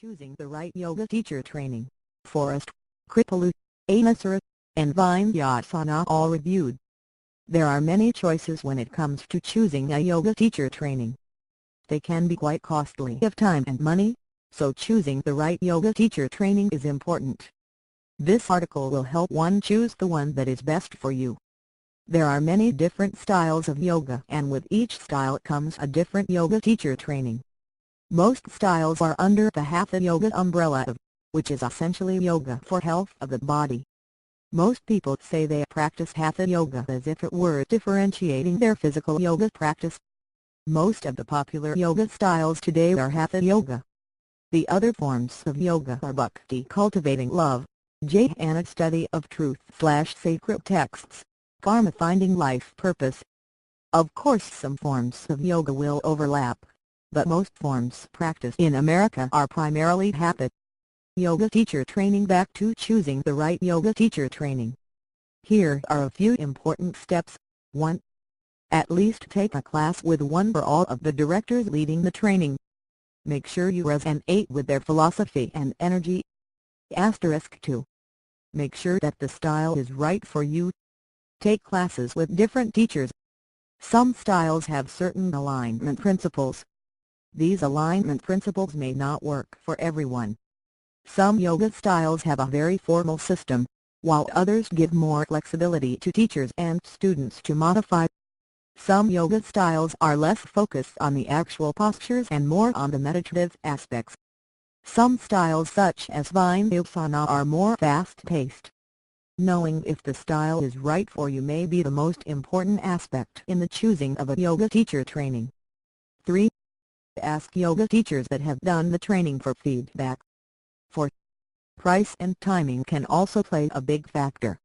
choosing the right yoga teacher training, Forest, Kripalu, Anusara, and Vinyasana all reviewed. There are many choices when it comes to choosing a yoga teacher training. They can be quite costly of time and money, so choosing the right yoga teacher training is important. This article will help one choose the one that is best for you. There are many different styles of yoga, and with each style comes a different yoga teacher training. Most styles are under the Hatha Yoga umbrella of, which is essentially yoga for health of the body. Most people say they practice Hatha Yoga as if it were differentiating their physical yoga practice. Most of the popular yoga styles today are Hatha Yoga. The other forms of yoga are Bhakti, cultivating love, Jnana, study of truth/sacred texts, Karma, finding life purpose. Of course, some forms of yoga will overlap, but most forms practiced in America are primarily Hatha Yoga teacher training. Back to choosing the right yoga teacher training. Here are a few important steps. 1. At least take a class with one or all of the directors leading the training. Make sure you resonate with their philosophy and energy. 2. Make sure that the style is right for you. Take classes with different teachers. Some styles have certain alignment principles. These alignment principles may not work for everyone. Some yoga styles have a very formal system, while others give more flexibility to teachers and students to modify. Some yoga styles are less focused on the actual postures and more on the meditative aspects. Some styles such as Vinyasana are more fast-paced. Knowing if the style is right for you may be the most important aspect in the choosing of a yoga teacher training. 3. Ask yoga teachers that have done the training for feedback. 4. Price and timing can also play a big factor.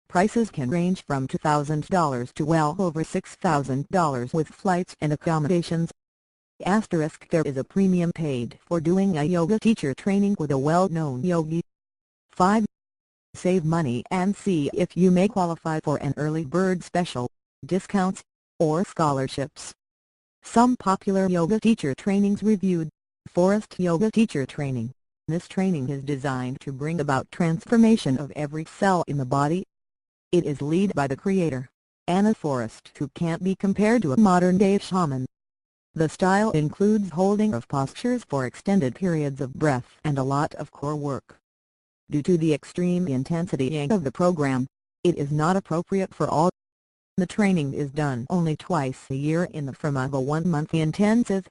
Prices can range from $2,000 to well over $6,000 with flights and accommodations. There is a premium paid for doing a yoga teacher training with a well-known yogi. 5. Save money and see if you may qualify for an early bird special, discounts, or scholarships. Some popular yoga teacher trainings reviewed. Forest Yoga Teacher Training. This training is designed to bring about transformation of every cell in the body. It is led by the creator, Anna Forrest, who can't be compared to a modern-day shaman. The style includes holding of postures for extended periods of breath and a lot of core work. Due to the extreme intensity of the program, it is not appropriate for all. The training is done only twice a year in the form of a 1-month intensive.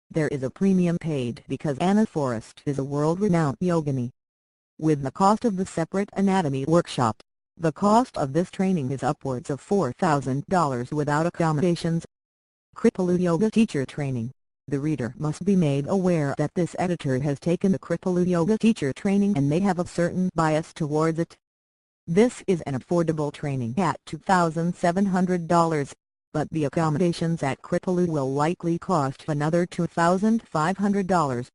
There is a premium paid because Anna Forrest is a world-renowned yogini. With the cost of the separate anatomy workshop, the cost of this training is upwards of $4,000 without accommodations. Kripalu Yoga Teacher Training. The reader must be made aware that this editor has taken the Kripalu Yoga Teacher Training and may have a certain bias towards it. This is an affordable training at $2,700, but the accommodations at Kripalu will likely cost another $2,500.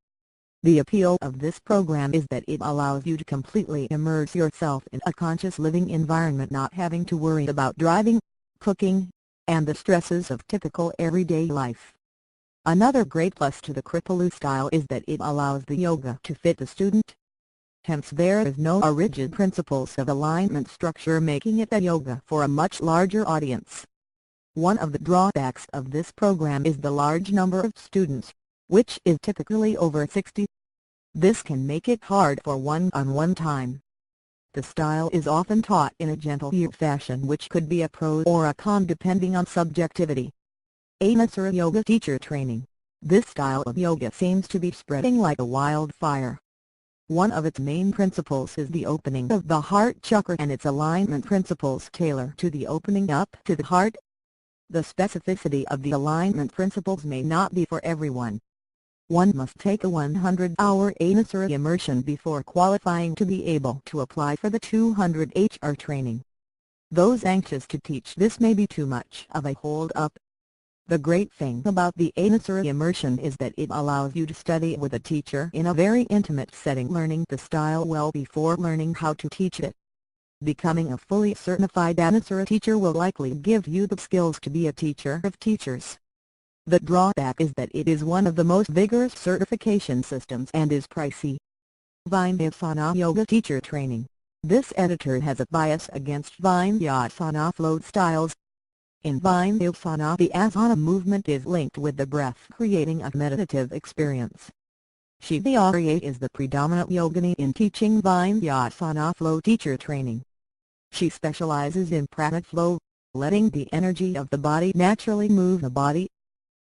The appeal of this program is that it allows you to completely immerse yourself in a conscious living environment, not having to worry about driving, cooking, and the stresses of typical everyday life. Another great plus to the Kripalu style is that it allows the yoga to fit the student. Hence there is no rigid principles of alignment structure, making it a yoga for a much larger audience. One of the drawbacks of this program is the large number of students, which is typically over 60. This can make it hard for one-on-one time. The style is often taught in a gentle fashion, which could be a pro or a con depending on subjectivity. Anusara Yoga Teacher Training. This style of yoga seems to be spreading like a wildfire. One of its main principles is the opening of the heart chakra, and its alignment principles tailor to the opening up to the heart. The specificity of the alignment principles may not be for everyone. One must take a 100-hour Anusara immersion before qualifying to be able to apply for the 200 HR training. Those anxious to teach this may be too much of a hold-up. The great thing about the Anusara immersion is that it allows you to study with a teacher in a very intimate setting, learning the style well before learning how to teach it. Becoming a fully certified Anusara teacher will likely give you the skills to be a teacher of teachers. The drawback is that it is one of the most vigorous certification systems and is pricey. Vinyasana Yoga Teacher Training. This editor has a bias against Vinyasana float styles. In Vinyasana, the asana movement is linked with the breath, creating a meditative experience. Shivi Arya is the predominant yogini in teaching Vinyasana flow teacher training. She specializes in prana flow, letting the energy of the body naturally move the body.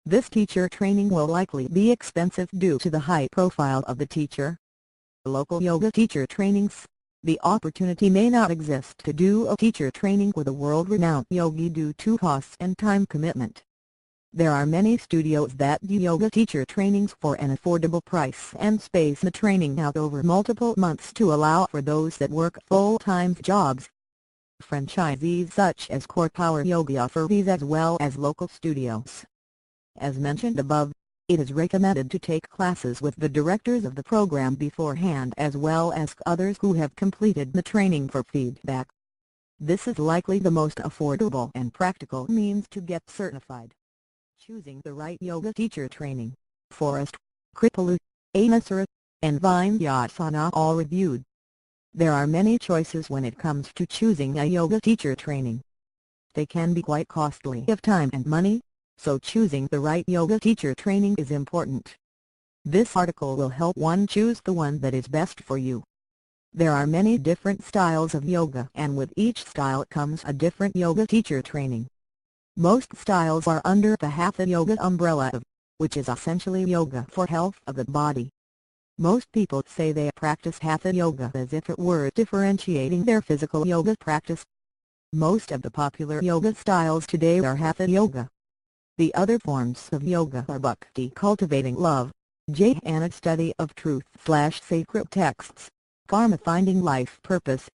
This teacher training will likely be expensive due to the high profile of the teacher. Local yoga teacher trainings. The opportunity may not exist to do a teacher training with a world-renowned yogi due to costs and time commitment. There are many studios that do yoga teacher trainings for an affordable price and space the training out over multiple months to allow for those that work full-time jobs. Franchisees such as Core Power Yoga offer these as well as local studios. As mentioned above, it is recommended to take classes with the directors of the program beforehand as well as others who have completed the training for feedback. This is likely the most affordable and practical means to get certified. Choosing the right yoga teacher training. Forest, Kripalu, Anusara, and Vinyasana all reviewed. There are many choices when it comes to choosing a yoga teacher training. They can be quite costly of time and money, so choosing the right yoga teacher training is important. This article will help one choose the one that is best for you. There are many different styles of yoga and with each style comes a different yoga teacher training. Most styles are under the Hatha Yoga umbrella of, which is essentially yoga for health of the body. Most people say they practice Hatha Yoga as if it were differentiating their physical yoga practice. Most of the popular yoga styles today are Hatha Yoga. The other forms of yoga are Bhakti cultivating love, Jnana study of truth/sacred texts, Karma finding life purpose.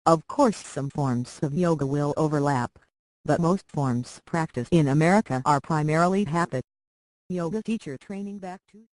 Of course some forms of yoga will overlap, but most forms practiced in America are primarily Hatha. Yoga teacher training back to